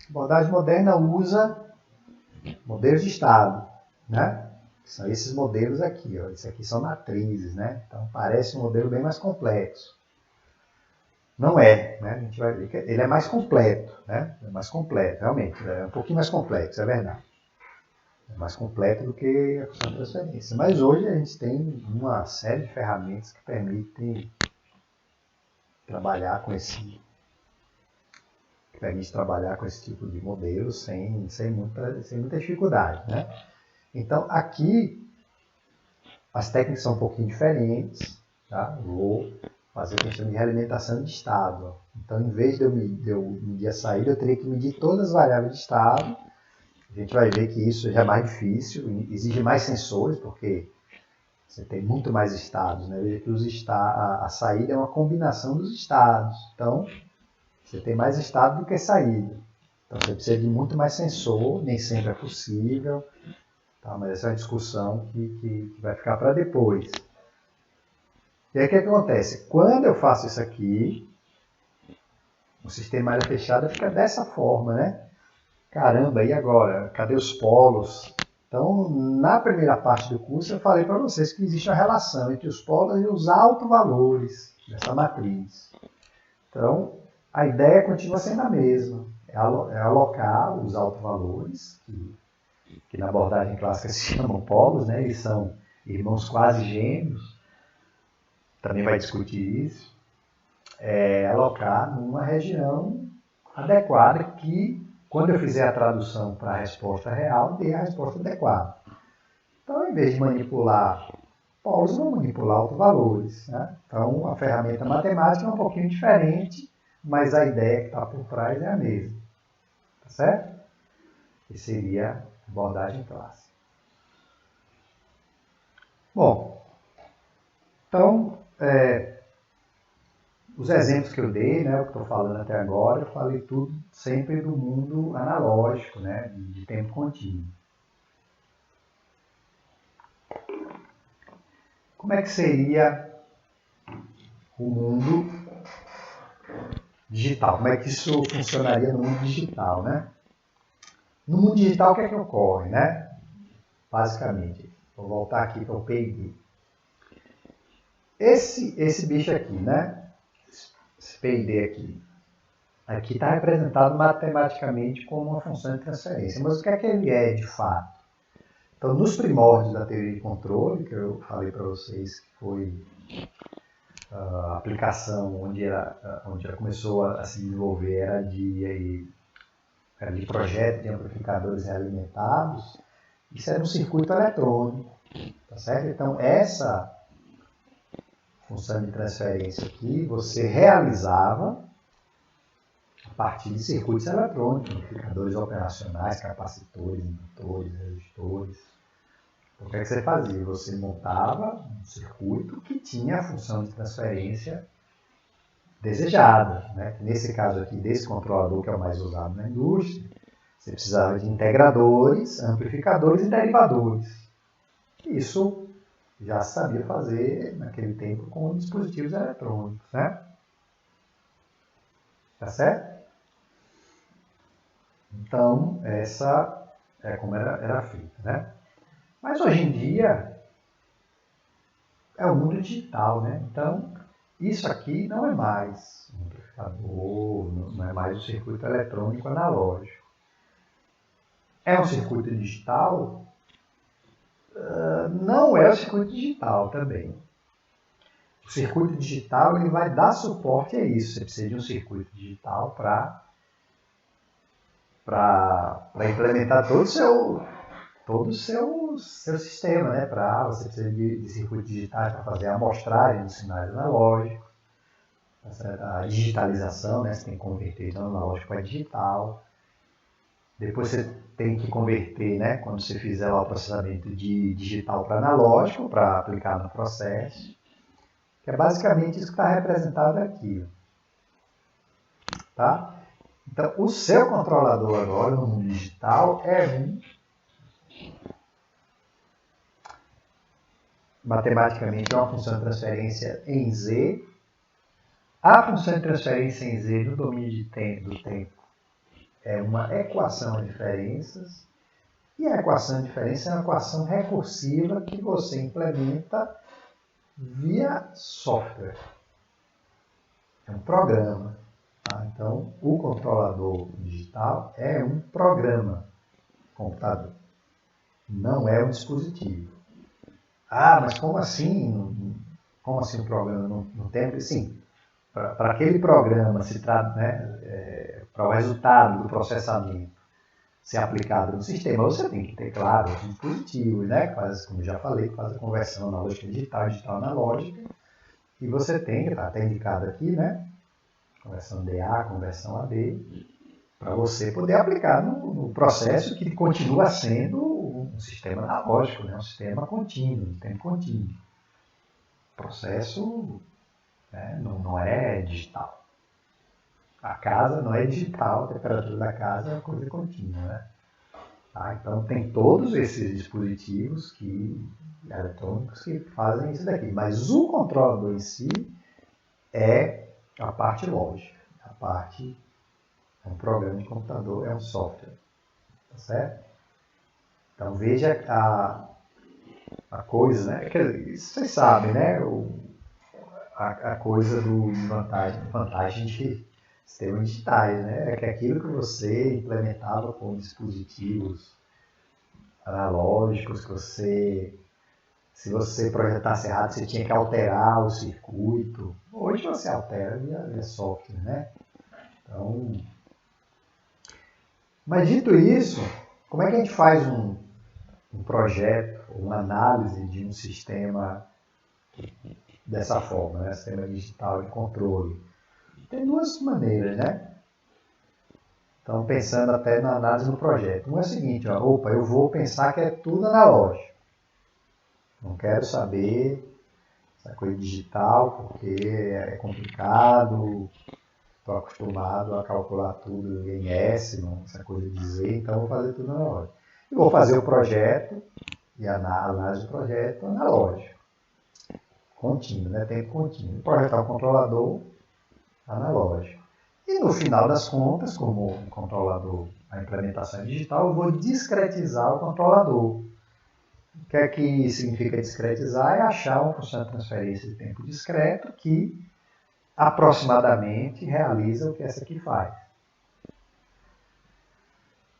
A abordagem moderna usa modelos de estado, né? São esses modelos aqui, ó. Esses aqui são matrizes, né? Então parece um modelo bem mais complexo. Não é, né? A gente vai ver que ele é mais completo, né? É mais completo, realmente. É um pouquinho mais complexo, é verdade. É mais completo do que a função de transferência. Mas hoje a gente tem uma série de ferramentas que permitem trabalhar com esse tipo de modelo sem muita dificuldade, né? Então, aqui, as técnicas são um pouquinho diferentes, tá? Vou fazer a questão de realimentação de estado. Então, em vez de eu medir a saída, eu teria que medir todas as variáveis de estado. A gente vai ver que isso já é mais difícil, exige mais sensores, porque você tem muito mais estados, né? Veja que a saída é uma combinação dos estados. Então, você tem mais estado do que saída. Então, você precisa de muito mais sensor, nem sempre é possível. Tá? Mas essa é uma discussão que vai ficar para depois. E aí o que acontece? Quando eu faço isso aqui, o sistema área fechada fica dessa forma, né? Caramba, e agora? Cadê os polos? Então, na primeira parte do curso, eu falei para vocês que existe uma relação entre os polos e os autovalores dessa matriz. Então, a ideia continua sendo a mesma. É alocar os autovalores, que na abordagem clássica se chamam polos, né? Eles são irmãos quase gêmeos. Também vai discutir isso. Alocar numa região adequada que, quando eu fizer a tradução para a resposta real, dê a resposta adequada. Então, em vez de manipular polos, vou manipular autovalores, né? Então, a ferramenta matemática é um pouquinho diferente, mas a ideia que está por trás é a mesma. Tá certo? Que seria a abordagem clássica. Bom, então, os exemplos que eu dei, né, o que estou falando até agora, eu falei tudo sempre do mundo analógico, né, de tempo contínuo. Como é que seria o mundo digital? Como é que isso funcionaria no mundo digital, né? No mundo digital, o que é que ocorre, né? Basicamente, vou voltar aqui para o PID. Esse bicho aqui, né? Esse PID aqui está representado matematicamente como uma função de transferência. Mas o que é que ele é de fato? Então, nos primórdios da teoria de controle, que eu falei para vocês que foi a aplicação onde ela começou a se desenvolver, era de projeto de amplificadores realimentados, isso era um circuito eletrônico, tá certo? Então, essa função de transferência aqui, você realizava a partir de circuitos eletrônicos, amplificadores operacionais, capacitores, indutores, resistores. Então, o que é que você fazia? Você montava um circuito que tinha a função de transferência desejada, né? Nesse caso aqui, desse controlador, que é o mais usado na indústria, você precisava de integradores, amplificadores e derivadores. Isso já se sabia fazer naquele tempo com dispositivos eletrônicos, né? Tá certo? Então, essa é como era feita, né? Mas hoje em dia é o mundo digital, né? Então, isso aqui não é mais um amplificador, não é mais um circuito eletrônico analógico. É um circuito digital? Não é o circuito digital também. O circuito digital ele vai dar suporte a isso. Você precisa de um circuito digital para implementar todo o seu sistema, né? Você precisa de circuitos digitais para fazer a amostragem dos sinais analógicos. a digitalização, né? Você tem que converter do analógico para digital. Depois você tem que converter, né? Quando você fizer lá o processamento de digital para analógico, para aplicar no processo. Que é basicamente isso que está representado aqui. Tá? Então, o seu controlador agora no mundo digital é matematicamente uma função de transferência em Z. A função de transferência em Z no domínio de tempo, do tempo é uma equação de diferenças. E a equação de diferença é uma equação recursiva que você implementa via software. É um programa. Tá? Então, o controlador digital é um programa computador. Não é um dispositivo. Ah, mas como assim? Como assim o programa não tem? Sim, para aquele programa se trata, né, para o resultado do processamento ser aplicado no sistema, você tem que ter, claro, um dispositivo, né, como já falei, faz a conversão analógica digital, digital analógica, e você tem, está até indicado aqui, né, conversão DA, conversão AD, para você poder aplicar no processo que continua sendo um sistema analógico, né? Um sistema contínuo, um tempo contínuo. O processo, né, não é digital. A casa não é digital, a temperatura da casa é uma coisa contínua. Né? Tá? Então tem todos esses dispositivos eletrônicos que fazem isso daqui. Mas o controlador em si é a parte lógica, a parte. É um programa de computador, é um software. Tá certo? Então veja a coisa, né? Isso vocês sabem, né? A coisa do vantagem de sistemas digitais, né? É que aquilo que você implementava com dispositivos analógicos, se você projetasse errado, você tinha que alterar o circuito. Hoje você altera via software, né? Então, mas dito isso, como é que a gente faz um projeto, uma análise de um sistema dessa forma, né? Sistema digital de controle? Tem duas maneiras, né? Então, pensando até na análise do projeto. Um é o seguinte, ó, eu vou pensar que é tudo analógico. Não quero saber essa coisa digital, porque é complicado, estou acostumado a calcular tudo em S, essa coisa de Z, então vou fazer tudo analógico. E vou fazer o projeto e a análise do projeto analógico. Contínuo, né? Tempo contínuo. Projetar um controlador analógico. E no final das contas, como o controlador, a implementação é digital, eu vou discretizar o controlador. O que é que significa discretizar? É achar uma função de transferência de tempo discreto que aproximadamente realiza o que essa aqui faz.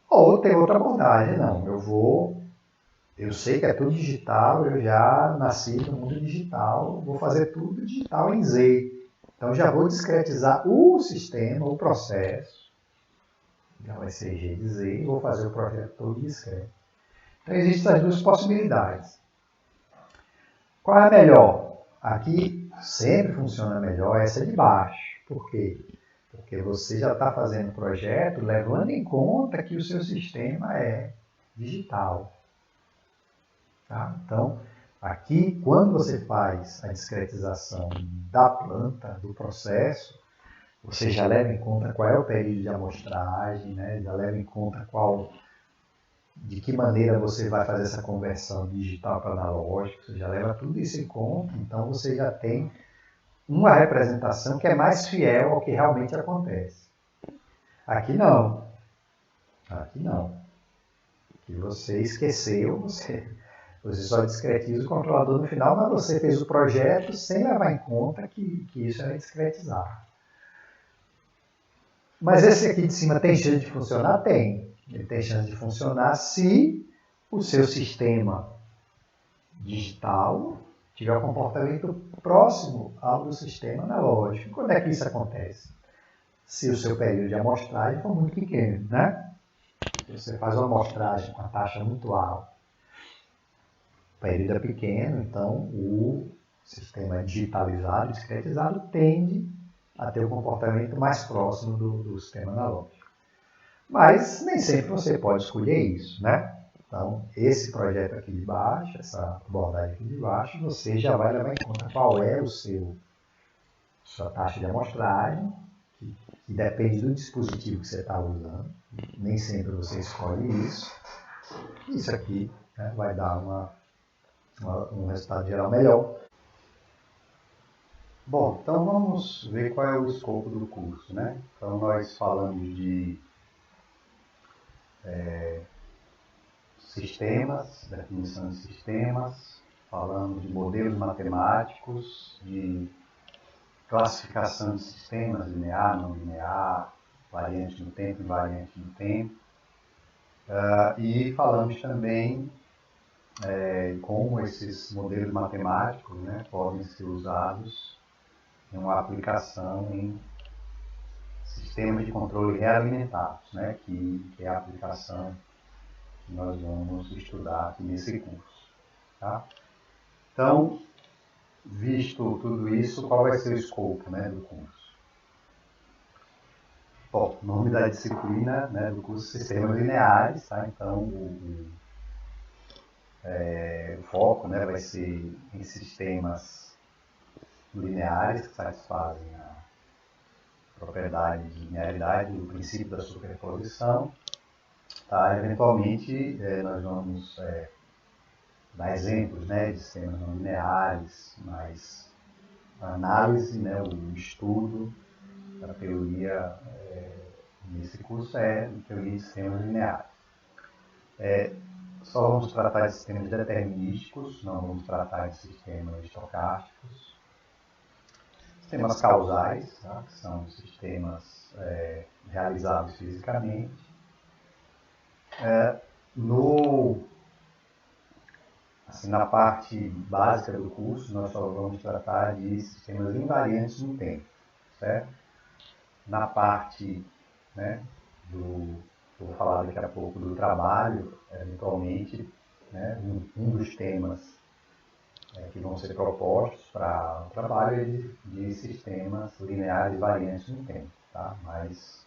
Ou tem outra abordagem, não, eu sei que é tudo digital, eu já nasci no mundo digital, vou fazer tudo digital em Z. Então já vou discretizar o sistema, o processo, já vai ser G de Z, e vou fazer o projeto todo discreto. Então existem essas duas possibilidades. Qual é a melhor? Aqui sempre funciona melhor essa de baixo. Por quê? Porque você já está fazendo o projeto levando em conta que o seu sistema é digital. Tá? Então, aqui, quando você faz a discretização da planta, do processo, você já leva em conta qual é o período de amostragem, né? Já leva em conta de que maneira você vai fazer essa conversão digital para analógico, você já leva tudo isso em conta, então você já tem uma representação que é mais fiel ao que realmente acontece. Aqui não. Aqui não. Aqui você esqueceu, você só discretiza o controlador no final, mas você fez o projeto sem levar em conta que isso era discretizado. Mas esse aqui de cima tem chance de funcionar? Tem. Ele tem chance de funcionar se o seu sistema digital tiver um comportamento próximo ao do sistema analógico. Quando é que isso acontece? Se o seu período de amostragem for muito pequeno, né? Se você faz uma amostragem com a taxa muito alta, o período é pequeno, então o sistema digitalizado, discretizado, tende a ter um comportamento mais próximo do sistema analógico. Mas nem sempre você pode escolher isso, né? Então, esse projeto aqui de baixo, essa abordagem aqui de baixo, você já vai levar em conta qual é sua taxa de amostragem, que depende do dispositivo que você está usando. Nem sempre você escolhe isso. Isso aqui, né, vai dar um resultado geral melhor. Bom, então vamos ver qual é o escopo do curso, né? Então nós falamos de sistemas, definição de sistemas, falamos de modelos matemáticos, de classificação de sistemas, linear, não linear, variante no tempo, invariante no tempo. E falamos também como esses modelos matemáticos, né, podem ser usados em uma aplicação em sistemas de controle realimentados, né, que é a aplicação que nós vamos estudar aqui nesse curso. Tá? Então, visto tudo isso, qual vai ser o escopo, né, do curso? Bom, o nome da disciplina, né, do curso Sistemas Lineares, tá? Então o foco, né, vai ser em sistemas lineares que satisfazem a propriedade de linearidade, o princípio da superposição. Tá? Eventualmente, nós vamos dar exemplos, né, de sistemas não lineares, mas a análise, né, o estudo da teoria nesse curso é teoria de sistemas lineares. Só vamos tratar de sistemas determinísticos, não vamos tratar de sistemas estocásticos. Sistemas causais, tá? Que são sistemas realizados fisicamente. Na parte básica do curso, nós só vamos tratar de sistemas invariantes no tempo. Certo? Na parte, né, vou falar daqui a pouco do trabalho, eventualmente, né, um dos temas que vão ser propostos para o trabalho é de sistemas lineares variantes no tempo. Tá? Mas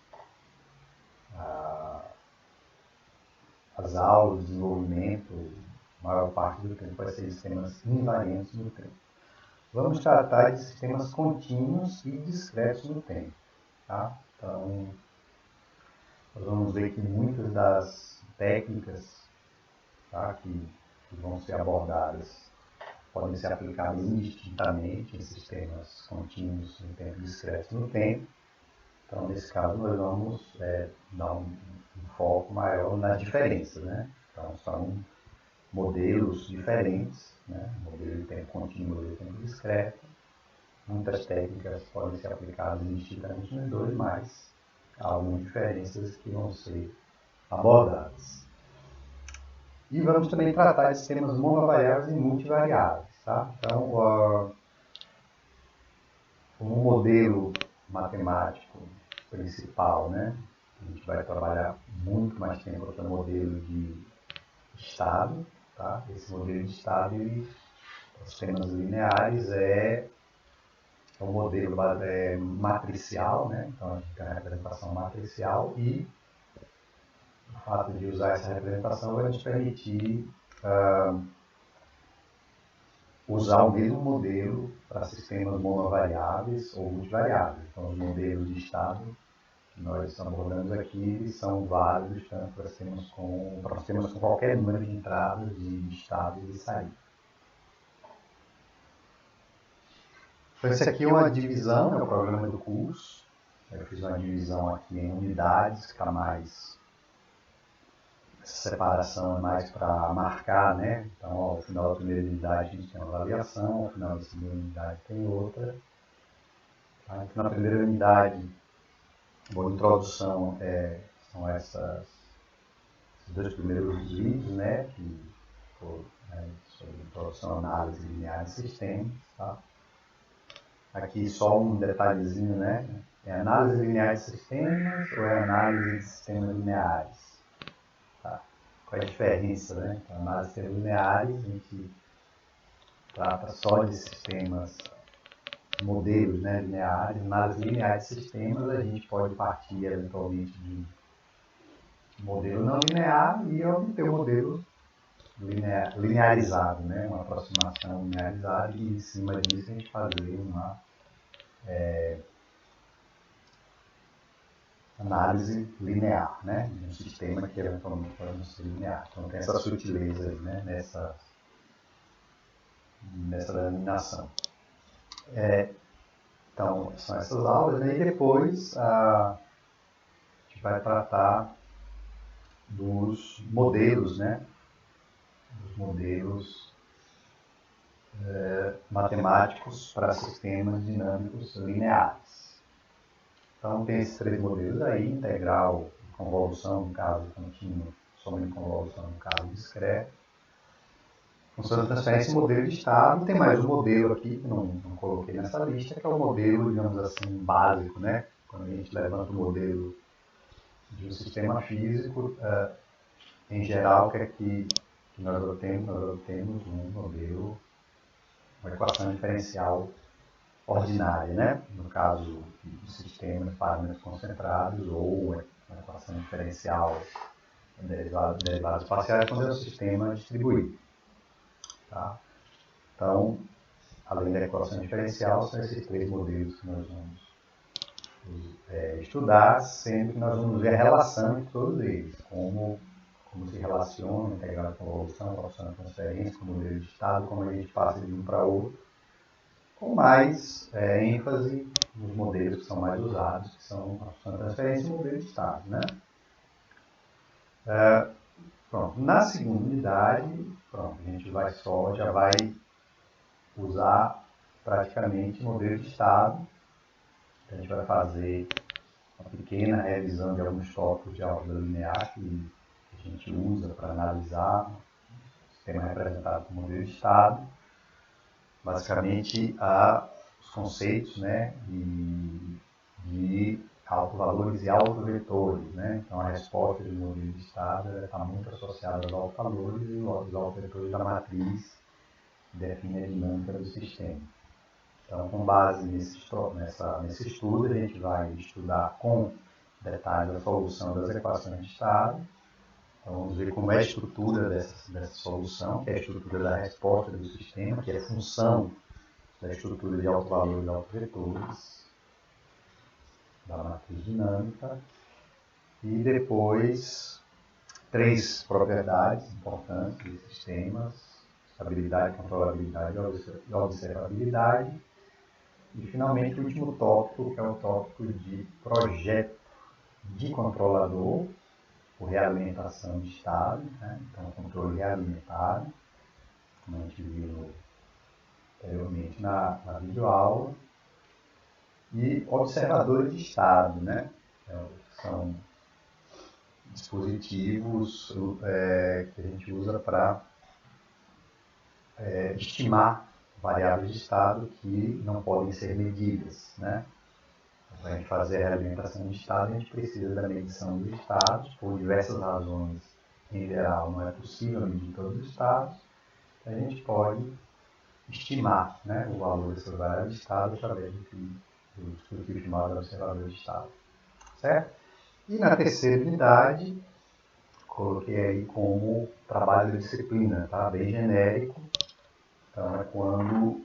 as aulas, o desenvolvimento, a maior parte do tempo vai ser de sistemas invariantes no tempo. Vamos tratar de sistemas contínuos e discretos no tempo. Tá? Então, nós vamos ver que muitas das técnicas, tá, que vão ser abordadas podem ser aplicadas indistintamente em sistemas contínuos no tempo e discretos no tempo. Então, nesse caso, nós vamos dar um foco maior nas diferenças. Né? Então, são modelos diferentes, né? Modelo de tempo contínuo e modelo de tempo discreto. Muitas técnicas podem ser aplicadas indistintamente nos dois, mas há algumas diferenças que vão ser abordadas. E vamos também tratar de sistemas monovariáveis e multivariáveis. Tá? Então, como modelo matemático principal, né, a gente vai trabalhar muito mais tempo com o modelo de estado. Tá? Esse modelo de estado, para os sistemas lineares, é um modelo matricial, né? Então a gente tem a representação matricial e o fato de usar essa representação vai nos permitir usar o mesmo modelo para sistemas monovariáveis ou multivariáveis. Então os modelos de estado que nós abordamos aqui são válidos tanto para sistemas com qualquer número de entradas de estado e de saída. Então, esse aqui é uma divisão, é o programa do curso. Eu fiz uma divisão aqui em unidades, que está mais... Essa separação é mais para marcar, né? Então, ao final da primeira unidade a gente tem uma avaliação, ao final da segunda unidade tem outra. Tá? Então, na primeira unidade, boa introdução, são esses dois primeiros vídeos, né? Que foram sobre introdução, análise linear de sistemas. Tá? Aqui só um detalhezinho, né? É análise linear de sistemas ou é análise de sistemas lineares? Tá. Qual é a diferença, né? Então, análise de sistemas lineares, a gente trata só de sistemas modelos, né, lineares, análise linear de sistemas, a gente pode partir eventualmente de um modelo não linear e obter um modelo linearizado, né, uma aproximação linearizada, e em cima disso a gente fazer uma análise linear, né, de um sistema que eventualmente pode não ser linear. Então tem essa sutileza aí, né, nessa denominação. Então são essas aulas, né, e depois a gente vai tratar dos modelos, né, dos modelos matemáticos para sistemas dinâmicos lineares. Então tem esses 3 modelos aí: integral, convolução no caso contínua, soma de convolução no caso discreto, função de transferência e modelo de estado. Tem mais um modelo aqui que não coloquei nessa lista, que é o modelo, digamos assim, básico, né? Quando a gente levanta o modelo de um sistema físico, em geral, o que é que nós obtemos? Nós obtemos um modelo, uma equação diferencial ordinária, né? No caso de sistemas de parâmetros concentrados, ou uma equação diferencial derivados parciais quando é um sistema distribuído. Tá? Então, além da equação diferencial, são esses 3 modelos que nós vamos estudar, sendo que nós vamos ver a relação entre todos eles, como se relaciona a integral de convolução, equação de transferência, com o modelo de estado, como a gente passa de um para outro, com mais ênfase nos modelos que são mais usados, que são a função de transferência e o modelo de estado, né? Pronto. Na segunda unidade, pronto, a gente já vai usar praticamente o modelo de estado. A gente vai fazer uma pequena revisão de alguns tópicos de álgebra linear que a gente usa para analisar o sistema representado por modelo de estado. Basicamente, os conceitos, né, de autovalores e autovetores, né? Então, a resposta do modelo de estado está muito associada aos autovalores, e os autovetores da matriz definem a dinâmica do sistema. Então, com base nesse estudo, a gente vai estudar com detalhes a solução das equações de estado. Então, vamos ver como é a estrutura dessa solução, que é a estrutura da resposta do sistema, que é função da estrutura de autovalores e autovetores da matriz dinâmica. E depois, 3 propriedades importantes dos sistemas: estabilidade, controlabilidade e observabilidade. E, finalmente, o último tópico, que é o tópico de projeto de controlador por realimentação de estado, né? Então, controle realimentado, como a gente viu anteriormente na videoaula. E observadores de estado, né? São dispositivos que a gente usa para estimar variáveis de estado que não podem ser medidas, né? Para a gente fazer a realimentação de estado, a gente precisa da medição dos estados. Por diversas razões, em geral, não é possível medir todos os estados. A gente pode estimar, né, o valor dessas variáveis de estado através do dispositivo chamado observador de estado. Certo? E na terceira unidade, coloquei aí como trabalho de disciplina, tá? Bem genérico. Então, é quando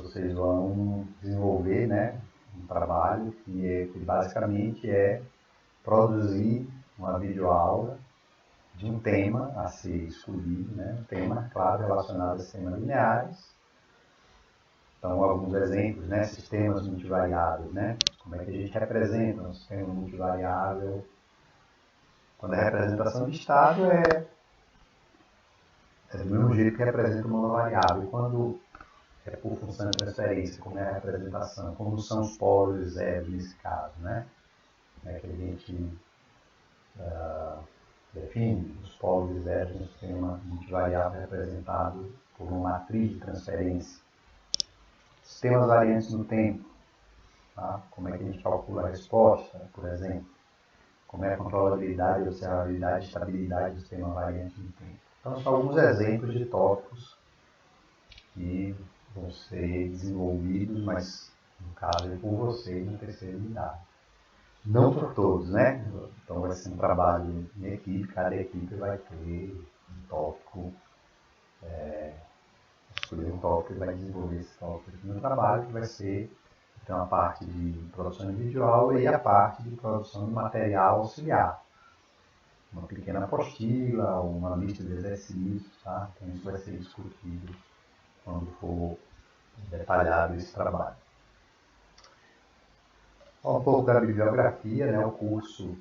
vocês vão desenvolver, né, um trabalho que basicamente é produzir uma videoaula de um tema a ser escolhido, né, um tema, claro, relacionado a sistemas lineares. Então, alguns exemplos, né, sistemas multivariáveis, né, como é que a gente representa um sistema multivariável. Quando a representação de estado é do mesmo jeito que representa uma variável. Quando é por função de transferência, como é a representação, como são os polos zero nesse caso, né? Como é que a gente define os polos zero no sistema multivariável representado por uma matriz de transferência. Sistemas variantes no tempo, tá? Como é que a gente calcula a resposta, por exemplo. Como é a controlabilidade, observabilidade e estabilidade do sistema variante no tempo. Então, são alguns exemplos de tópicos que vão ser desenvolvidos, mas no caso é por vocês na terceira unidade. Não por todos, né? Então vai ser um trabalho em equipe, cada equipe vai ter um tópico, escolher um tópico e vai desenvolver esse tópico no trabalho, que vai ser então, a parte de produção individual e a parte de produção de material auxiliar. Uma pequena apostila, uma lista de exercícios, tá? Então isso vai ser discutido quando for detalhado esse trabalho. Um pouco da bibliografia, né? O curso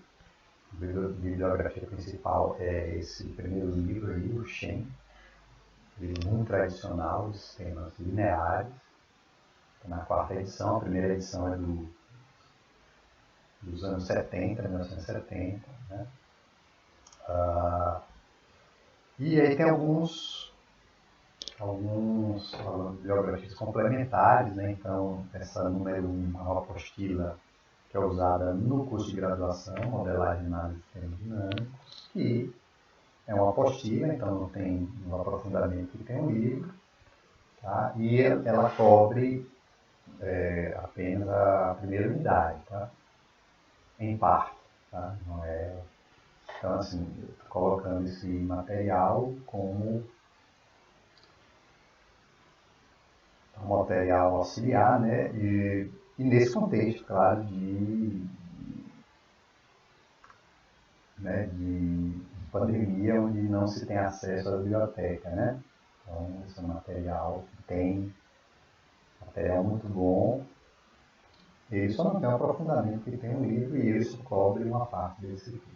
de bibliografia principal é esse primeiro livro aí, o Shen, livro muito tradicional de sistemas lineares, na quarta edição. A primeira edição é dos anos 70, 1970, né? E aí tem algumas biografias complementares, né? Então, essa número 1 é uma apostila que é usada no curso de graduação, Modelagem e Análise de Sistemas Dinâmicos, que é uma apostila, então não tem um aprofundamento que tem um livro, tá? E ela cobre apenas a primeira unidade, tá? Em parte, tá? Não é... Então, assim, eu estou colocando esse material como um material auxiliar, né? E nesse contexto, claro, de pandemia, onde não se tem acesso à biblioteca, né? Então, esse é um material que tem material muito bom. Ele só não tem um aprofundamento que tem um livro e ele só cobre uma parte desse livro.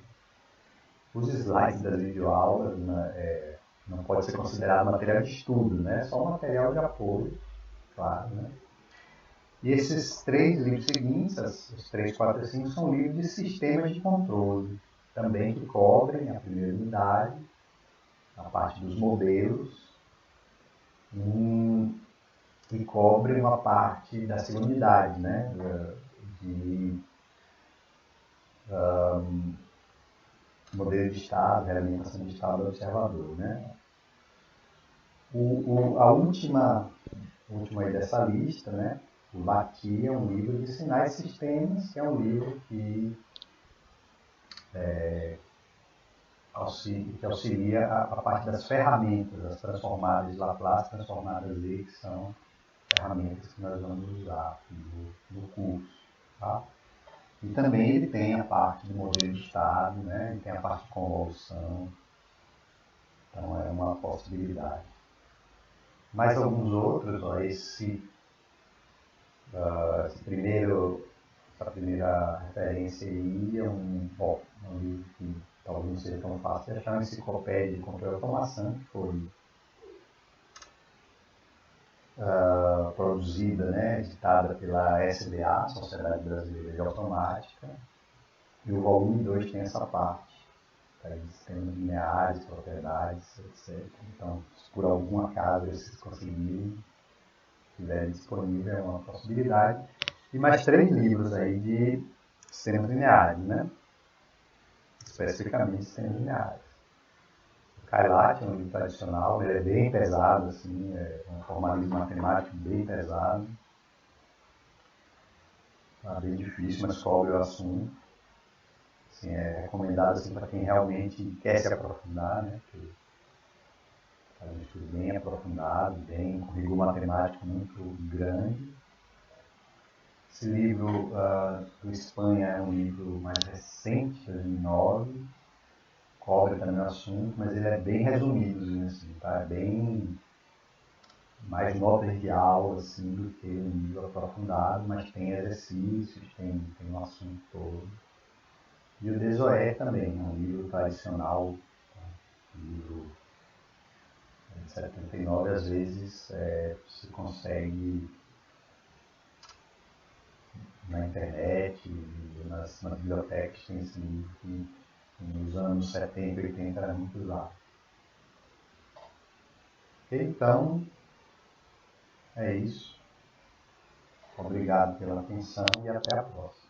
Os slides das videoaulas, né, não pode ser considerado material de estudo, né? É só um material de apoio, claro, né? E esses 3 livros seguintes, os 3, 4 e 5, são livros de sistemas de controle, também que cobrem a primeira unidade, a parte dos modelos, e cobrem uma parte da segunda unidade, né? De modelo de estado, realimentação de estado do observador, né? A última aí dessa lista, né? O LATI é um livro de sinais e sistemas, que é um livro que auxilia a parte das ferramentas, as transformadas de Laplace, transformadas Z, que são ferramentas que nós vamos usar no curso. Tá? E também ele tem a parte do modelo de estado, né? Ele tem a parte de convolução, então é uma possibilidade. Mais alguns outros, ó, essa primeira referência aí é um livro que talvez não seja tão fácil de achar, uma enciclopédia de controle e automação, que foi produzida, né, editada pela SBA, Sociedade Brasileira de Automática, e o volume 2 tem essa parte, de sistemas lineares, propriedades, etc. Então, se por algum acaso vocês conseguirem, estiverem disponível, é uma possibilidade. E mais 3 livros aí de sistemas lineares, né? Especificamente sistemas lineares. O Kailath é um livro tradicional, ele é bem pesado, assim, é um formalismo matemático bem pesado. É bem difícil, mas cobre o assunto. Assim, é recomendado assim, para quem realmente quer se aprofundar, né? Que faz um estudo bem aprofundado, com rigor matemático muito grande. Esse livro do Espanha é um livro mais recente, de 2009, cobre também o assunto, mas ele é bem resumido, assim, tá? É bem mais notas de aula assim, do que um livro aprofundado, mas tem exercícios, tem um assunto todo. E o Desoé também, é um livro tradicional, um livro de 79, às vezes se consegue na internet, nas bibliotecas, tem esse livro que nos anos 70 e 80 era muito usado. Então, é isso. Obrigado pela atenção e até a próxima.